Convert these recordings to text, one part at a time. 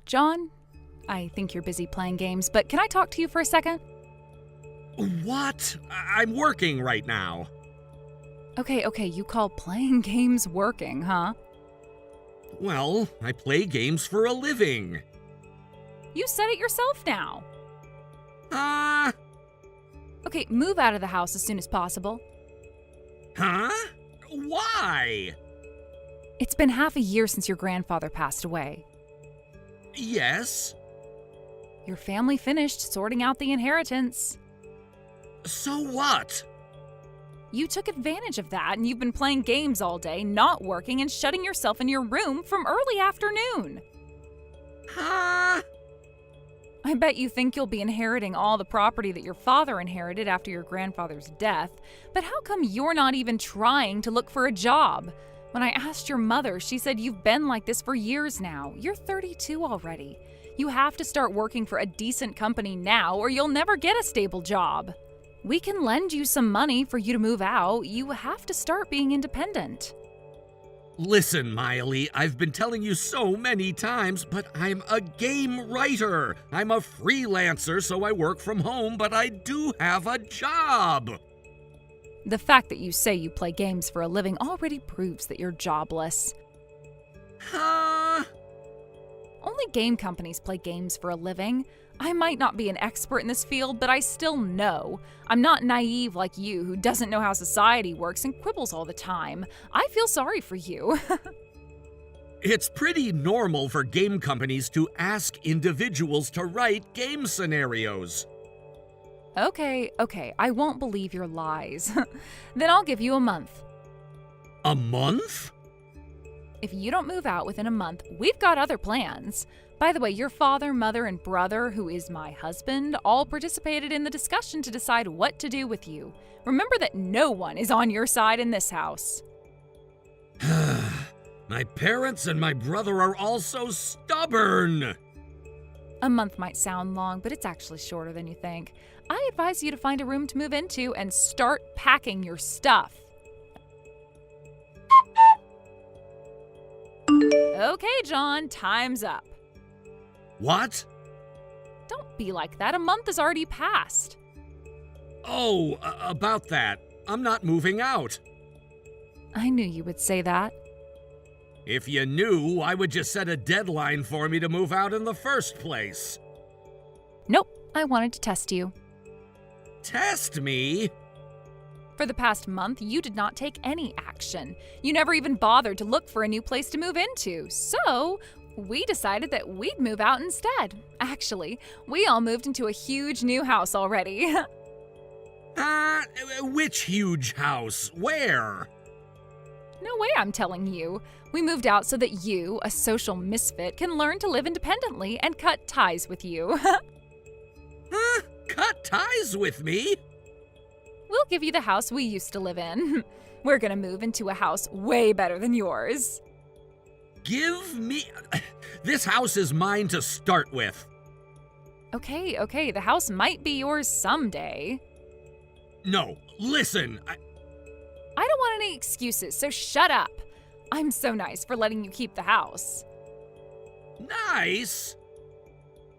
John? I think you're busy playing games, but can I talk to you for a second? What? I'm working right now. Okay, you call playing games working, huh? Well, I play games for a living. You said it yourself now. Huh? Okay, move out of the house as soon as possible. Huh? Why? It's been half a year since your grandfather passed away. Yes. Your family finished sorting out the inheritance. So what? You took advantage of that and you've been playing games all day, not working, and shutting yourself in your room from early afternoon. Huh? I bet you think you'll be inheriting all the property that your father inherited after your grandfather's death, but how come you're not even trying to look for a job? When I asked your mother, she said you've been like this for years now. You're 32 already. You have to start working for a decent company now or you'll never get a stable job. We can lend you some money for you to move out. You have to start being independent. Listen, Miley, I've been telling you so many times, but I'm a game writer. I'm a freelancer, so I work from home, but I do have a job. The fact that you say you play games for a living already proves that you're jobless. Huh? Only game companies play games for a living. I might not be an expert in this field, but I still know. I'm not naive like you who doesn't know how society works and quibbles all the time. I feel sorry for you. It's pretty normal for game companies to ask individuals to write game scenarios. Okay, I won't believe your lies. Then I'll give you a month. A month? If you don't move out within a month, we've got other plans. By the way, your father, mother, and brother, who is my husband, all participated in the discussion to decide what to do with you. Remember that no one is on your side in this house. My parents and my brother are all so stubborn. A month might sound long, but it's actually shorter than you think. I advise you to find a room to move into and start packing your stuff. Okay, John, time's up. What? Don't be like that. A month has already passed. Oh, about that. I'm not moving out. I knew you would say that. If you knew, why would you set a deadline for me to move out in the first place? Nope, I wanted to test you. Test me? For the past month, you did not take any action. You never even bothered to look for a new place to move into. So, we decided that we'd move out instead. Actually, we all moved into a huge new house already. Which huge house? Where? No way I'm telling you. We moved out so that you, a social misfit, can learn to live independently and cut ties with you. Huh? Cut ties with me? We'll give you the house we used to live in. We're gonna move into a house way better than yours. Give me... This house is mine to start with. Okay, the house might be yours someday. No, listen, I don't want any excuses, so shut up. I'm so nice for letting you keep the house. Nice?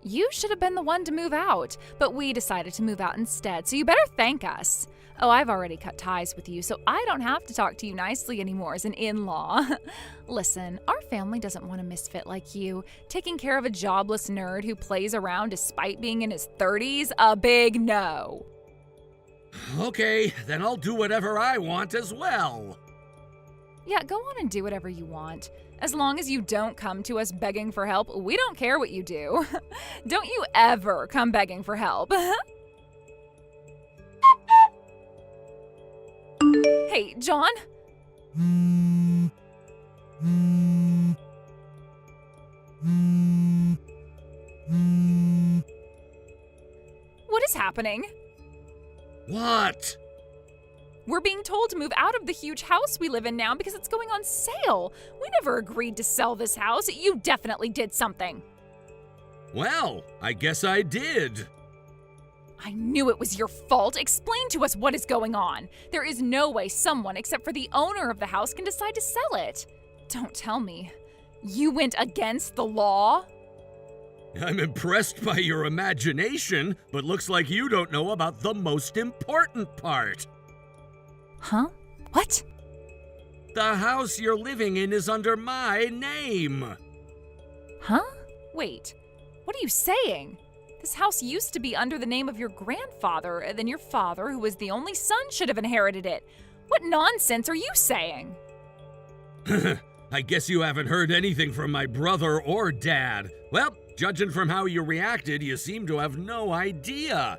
You should have been the one to move out, but we decided to move out instead, so you better thank us. Oh, I've already cut ties with you, so I don't have to talk to you nicely anymore as an in-law. Listen, our family doesn't want a misfit like you. Taking care of a jobless nerd who plays around despite being in his 30s, a big no. Okay, then I'll do whatever I want as well. Yeah, go on and do whatever you want. As long as you don't come to us begging for help, we don't care what you do. Don't you ever come begging for help. Hey, John? What is happening? What? We're being told to move out of the huge house we live in now because it's going on sale. We never agreed to sell this house. You definitely did something. Well, I guess I did. I knew it was your fault. Explain to us what is going on. There is no way someone except for the owner of the house can decide to sell it. Don't tell me. You went against the law? I'm impressed by your imagination, but looks like you don't know about the most important part. Huh? What? The house you're living in is under my name. Huh? Wait, what are you saying? This house used to be under the name of your grandfather, and then your father, who was the only son, should have inherited it. What nonsense are you saying? I guess you haven't heard anything from my brother or dad. Well, judging from how you reacted, you seem to have no idea.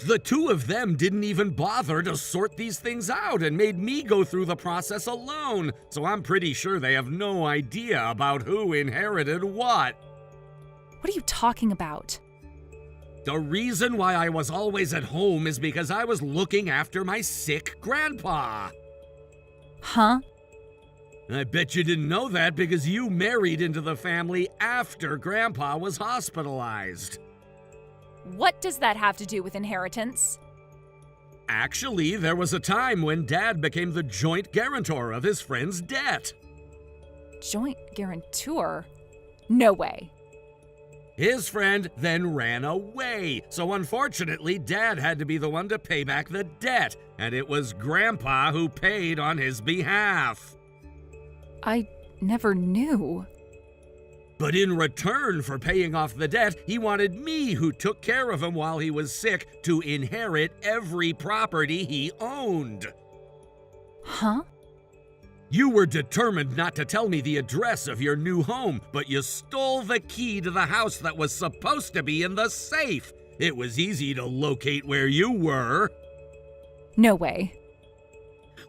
The two of them didn't even bother to sort these things out and made me go through the process alone, so I'm pretty sure they have no idea about who inherited what. What are you talking about? The reason why I was always at home is because I was looking after my sick grandpa. Huh? I bet you didn't know that because you married into the family after Grandpa was hospitalized. What does that have to do with inheritance? Actually, there was a time when Dad became the joint guarantor of his friend's debt. Joint guarantor? No way. His friend then ran away, so unfortunately, Dad had to be the one to pay back the debt, and it was Grandpa who paid on his behalf. I never knew. But in return for paying off the debt, he wanted me, who took care of him while he was sick, to inherit every property he owned. Huh? You were determined not to tell me the address of your new home, but you stole the key to the house that was supposed to be in the safe. It was easy to locate where you were. No way.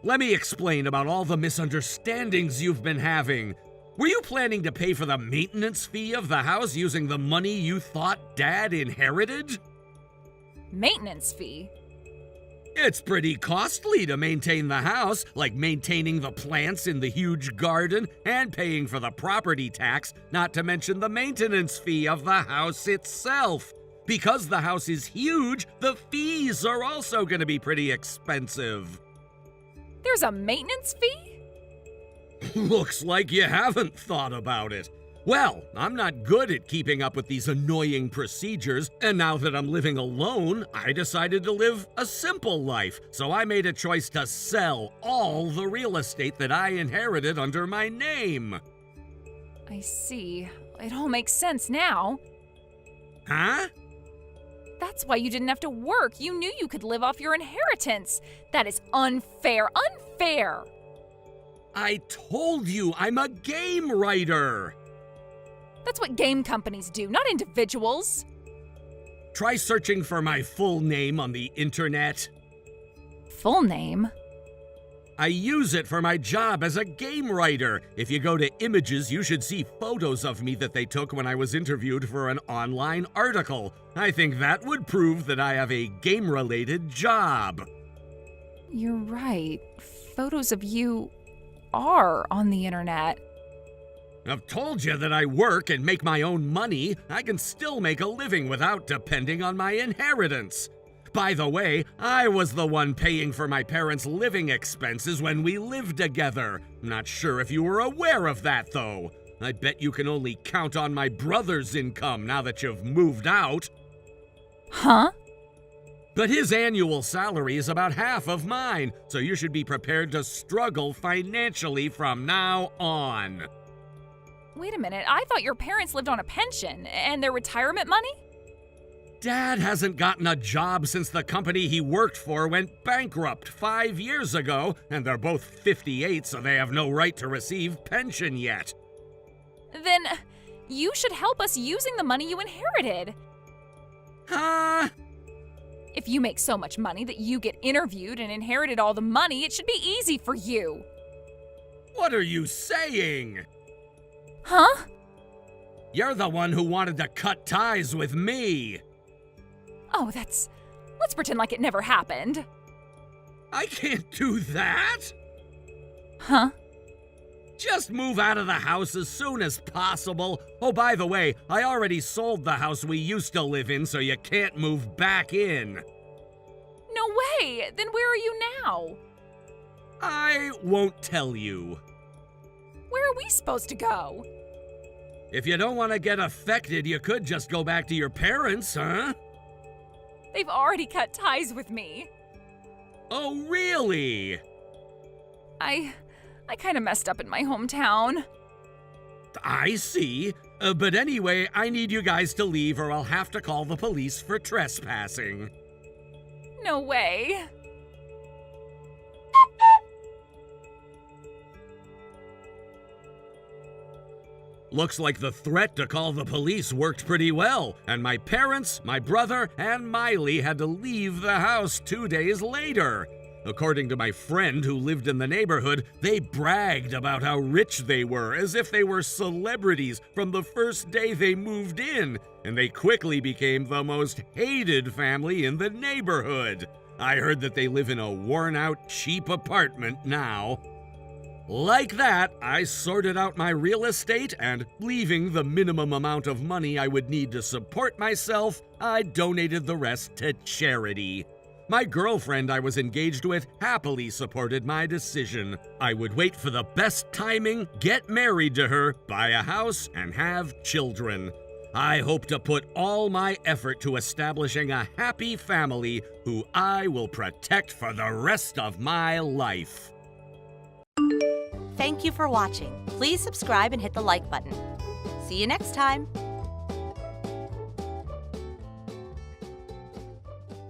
Let me explain about all the misunderstandings you've been having. Were you planning to pay for the maintenance fee of the house using the money you thought Dad inherited? Maintenance fee? It's pretty costly to maintain the house, like maintaining the plants in the huge garden and paying for the property tax, not to mention the maintenance fee of the house itself. Because the house is huge, the fees are also going to be pretty expensive. There's a maintenance fee? Looks like you haven't thought about it. Well, I'm not good at keeping up with these annoying procedures, and now that I'm living alone, I decided to live a simple life, so I made a choice to sell all the real estate that I inherited under my name. I see. It all makes sense now. Huh? That's why you didn't have to work. You knew you could live off your inheritance. That is unfair. Unfair! I told you I'm a game writer. That's what game companies do, not individuals. Try searching for my full name on the internet. Full name? I use it for my job as a game writer. If you go to images, you should see photos of me that they took when I was interviewed for an online article. I think that would prove that I have a game-related job. You're right. Photos of you are on the internet. I've told you that I work and make my own money. I can still make a living without depending on my inheritance. By the way, I was the one paying for my parents' living expenses when we lived together. I'm not sure if you were aware of that, though. I bet you can only count on my brother's income now that you've moved out. Huh? But his annual salary is about half of mine, so you should be prepared to struggle financially from now on. Wait a minute, I thought your parents lived on a pension and their retirement money? Dad hasn't gotten a job since the company he worked for went bankrupt 5 years ago, and they're both 58, so they have no right to receive pension yet. Then you should help us using the money you inherited. Huh? If you make so much money that you get interviewed and inherited all the money, it should be easy for you. What are you saying? Huh? You're the one who wanted to cut ties with me. Oh, let's pretend like it never happened. I can't do that. Huh? Just move out of the house as soon as possible. Oh, by the way, I already sold the house we used to live in, so you can't move back in. No way! Then where are you now? I won't tell you. Where are we supposed to go? If you don't want to get affected, you could just go back to your parents, huh? They've already cut ties with me. Oh, really? I kind of messed up in my hometown. I see. But anyway, I need you guys to leave or I'll have to call the police for trespassing. No way. Looks like the threat to call the police worked pretty well, and my parents, my brother, and Miley had to leave the house 2 days later. According to my friend who lived in the neighborhood, they bragged about how rich they were, as if they were celebrities from the first day they moved in, and they quickly became the most hated family in the neighborhood. I heard that they live in a worn-out, cheap apartment now. Like that, I sorted out my real estate, and leaving the minimum amount of money I would need to support myself, I donated the rest to charity. My girlfriend I was engaged with happily supported my decision. I would wait for the best timing, get married to her, buy a house, and have children. I hope to put all my effort to establishing a happy family who I will protect for the rest of my life. Thank you for watching. Please subscribe and hit the like button. See you next time.